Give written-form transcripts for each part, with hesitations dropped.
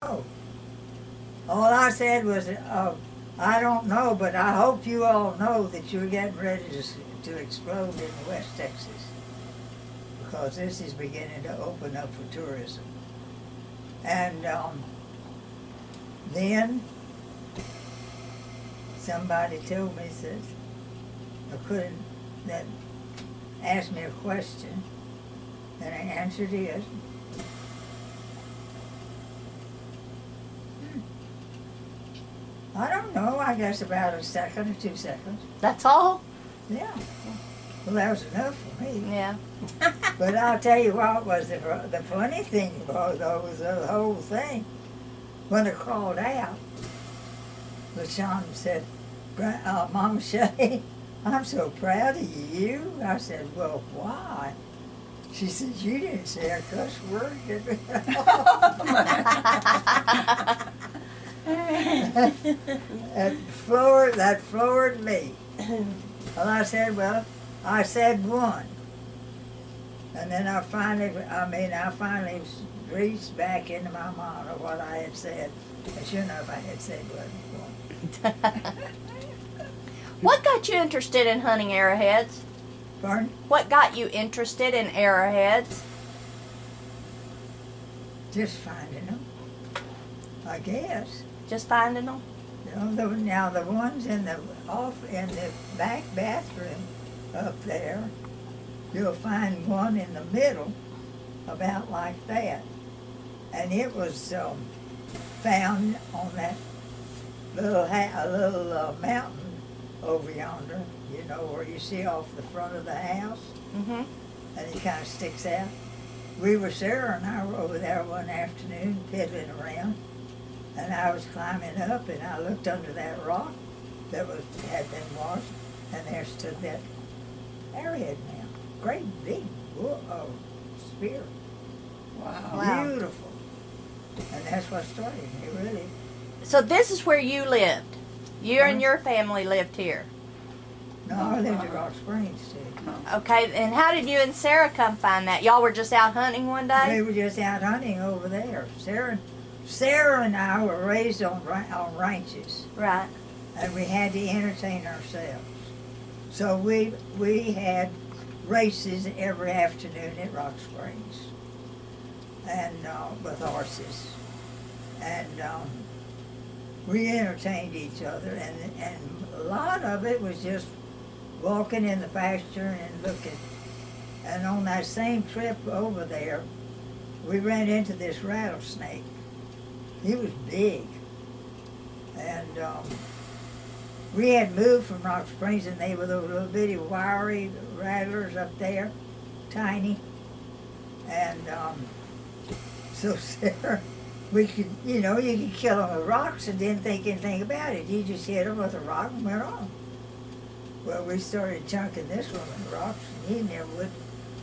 Oh, all I said was, I don't know, but I hope you all know that you're getting ready to explode in West Texas, because this is beginning to open up for tourism. And then somebody told me that asked me a question, and I answered it. I don't know, I guess about a second or 2 seconds. That's all? Yeah. Well, that was enough for me. Yeah. But I'll tell you what was the funny thing was, though, was the whole thing. When I crawled out, LaShawn said, Mama Shelley, I'm so proud of you. I said, well, why? She said, you didn't say a cuss word, did you? That floored me. Well, I said one. And then I finally reached back into my mind of what I had said. And sure enough, I had said one. What got you interested in hunting arrowheads? Pardon? What got you interested in arrowheads? Just finding them, I guess. Just finding them? Now the ones in the back bathroom up there, you'll find one in the middle, about like that, and it was found on that little mountain over yonder. You know where you see off the front of the house, Mm-hmm. and it kind of sticks out. Sarah and I were over there one afternoon piddling around. And I was climbing up, and I looked under that rock that had been washed, and there stood that arrowhead now. Great big spear. Wow. Beautiful. And that's what started me, really. So this is where you lived? You and your family lived here? No, I lived at Rock Springs, too. Okay, and how did you and Sarah come find that? Y'all were just out hunting one day? We were just out hunting over there. Sarah and I were raised on ranches. Right. And we had to entertain ourselves. So we had races every afternoon at Rock Springs, and with horses, and we entertained each other, and a lot of it was just walking in the pasture and looking. And on that same trip over there, we ran into this rattlesnake. He was big, and we had moved from Rock Springs, and they were those little bitty wiry rattlers up there, tiny, and so Sarah, you could kill them with rocks and didn't think anything about it. You just hit them with a rock and went on. Well, we started chunking this one with rocks, and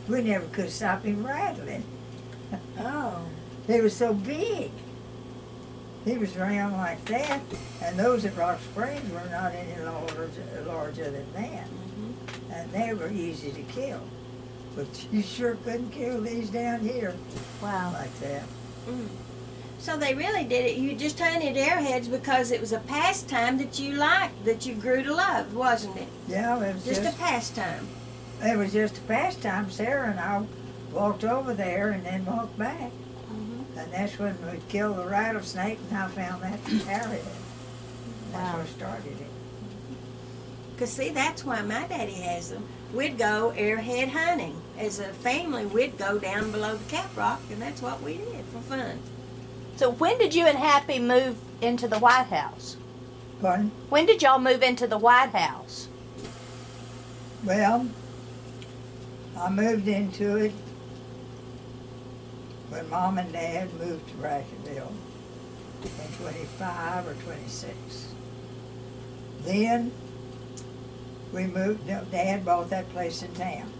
we never could stop him rattling. Oh. They were so big. He was round like that, and those at Rock Springs were not any larger than that. Mm-hmm. And they were easy to kill. But you sure couldn't kill these down here. Wow. Like that. Mm. So they really did it. You just hunted arrowheads because it was a pastime that you liked, that you grew to love, wasn't it? Yeah, it was Just a pastime. It was just a pastime. Sarah and I walked over there and then walked back. And that's when we killed the rattlesnake, and I found that arrowhead. That's Wow. what started it. Because, see, that's why my daddy has them. We'd go arrowhead hunting. As a family, we'd go down below the Cap Rock, and that's what we did for fun. So when did you and Happy move into the White House? Pardon? When did y'all move into the White House? Well, I moved into it when Mom and Dad moved to Brackettville in 25 or 26. Then we moved, Dad bought that place in town.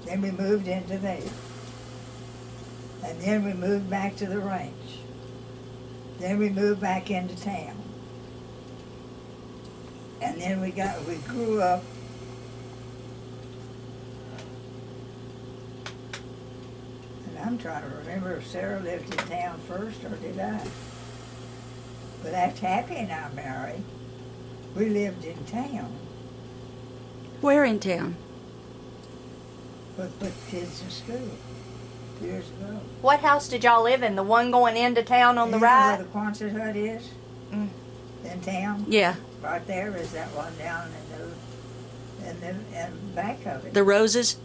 Then we moved into there. And then we moved back to the ranch. Then we moved back into town. And then we grew up. I'm trying to remember if Sarah lived in town first or did I? But after Happy and I married, we lived in town. Where in town? Put kids in school years ago. What house did y'all live in? The one going into town on the You know right? where the Quonset hut is? Mm. In town? Yeah, Right there is that one down in the back of it. the Roses.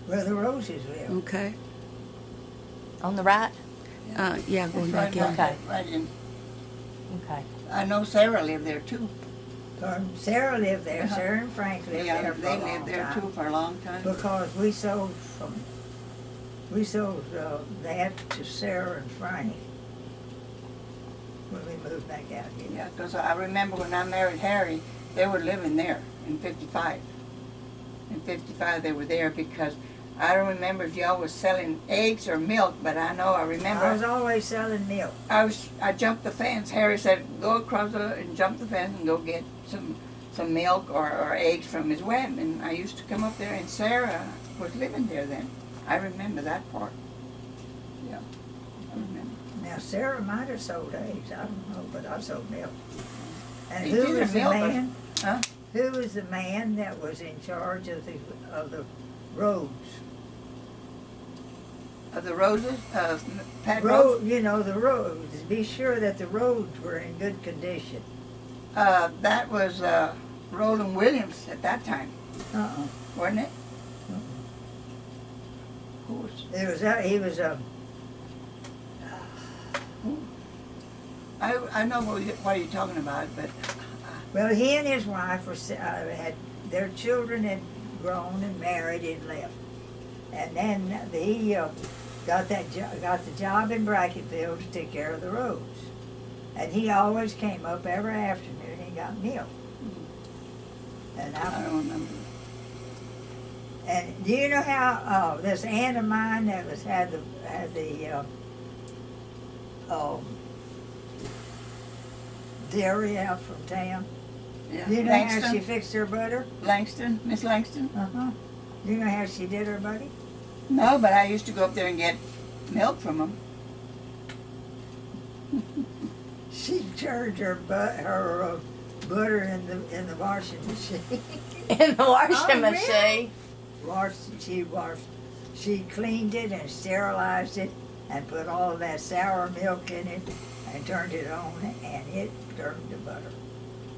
Where the Roses live. Okay. On the right? Yeah, going Right, back in. Okay. right in. Okay. I know Sarah lived there too. Sarah lived there. Uh-huh. Sarah and Frank lived Yeah, there for they a long lived there time. too for a long time. Because we sold that to Sarah and Frank when we moved back out here. Yeah, because I remember when I married Harry, they were living there in 55. In 55 they were there because I don't remember if y'all was selling eggs or milk, but I remember I was always selling milk. I jumped the fence. Harry said, go across and jump the fence and go get some milk or eggs from his web. And I used to come up there, and Sarah was living there then. I remember that part. Yeah, I remember. Now Sarah might have sold eggs. I don't know, but I sold milk. And It's who either was the milk or- man? Huh? Who was the man that was in charge of the roads? Of the Roses, Pat Rose. You know, the roads. Be sure that the roads were in good condition. That was Roland Williams at that time, Uh-uh. wasn't it? Who was? He was I know what you're talking about, but well, he and his wife had their children had grown and married and left, and then he got the job in Bracketville to take care of the roads, and he always came up every afternoon and got milk. And I don't remember. And do you know how this aunt of mine that had the dairy out from town? Yeah. Do you know how she Langston, fixed her butter? Miss Langston. Uh-huh. Do you know how she did her butter? No, but I used to go up there and get milk from them. She turned her butter in the washing machine. In the washing Oh, really? machine. She cleaned it and sterilized it and put all of that sour milk in it and turned it on, and it turned to butter.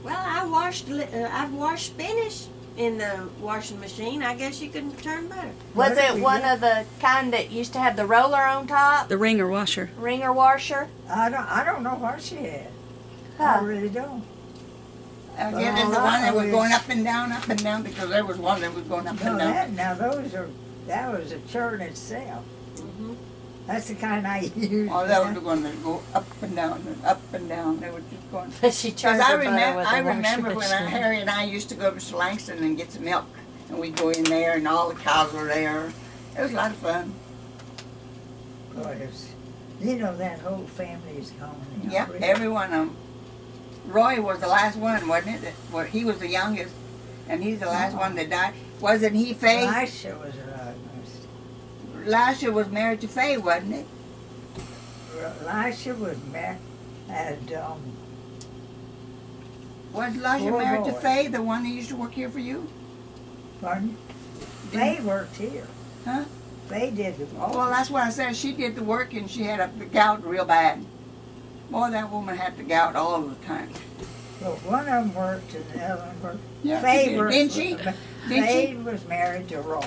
Well, I've washed spinach in the washing machine. I guess you can turn butter. Was What did it we one get? of the kind that used to have the roller on top? The ringer washer. Ringer washer? I don't know what she had. Huh. I really don't. I Well, guess it's the I one that was always- going up and down, because there was one that was going up No, and down. that was a churn itself. Mm-hmm. That's the kind I use. Oh, that was the one that go up and down and up and down. They were just going. She Because turned her butter with I a remember washing when machine. Harry and I used to go to Mr. Langston and get some milk, and we'd go in there, and all the cows were there. It was a lot of fun. Because, you know, that whole family is gone now. Yep, really. every one of them. Roy was the last one, wasn't it? Well, he was the youngest, and he's the last one that died. Wasn't he, Faye? Elisha was Lasha was married to Faye, wasn't it? Elisha was married, Was Lasha Poor married to boy. Faye, the one that used to work here for you? pardon? Didn't- Faye worked here. Huh? Faye did the Well, that's what I said. She did the work, and she had the gout real bad. Boy, that woman had the gout all the time. Well, one of them worked and the other one worked. Yeah, she Faye did. worked. Didn't she? Faye was married to Roy.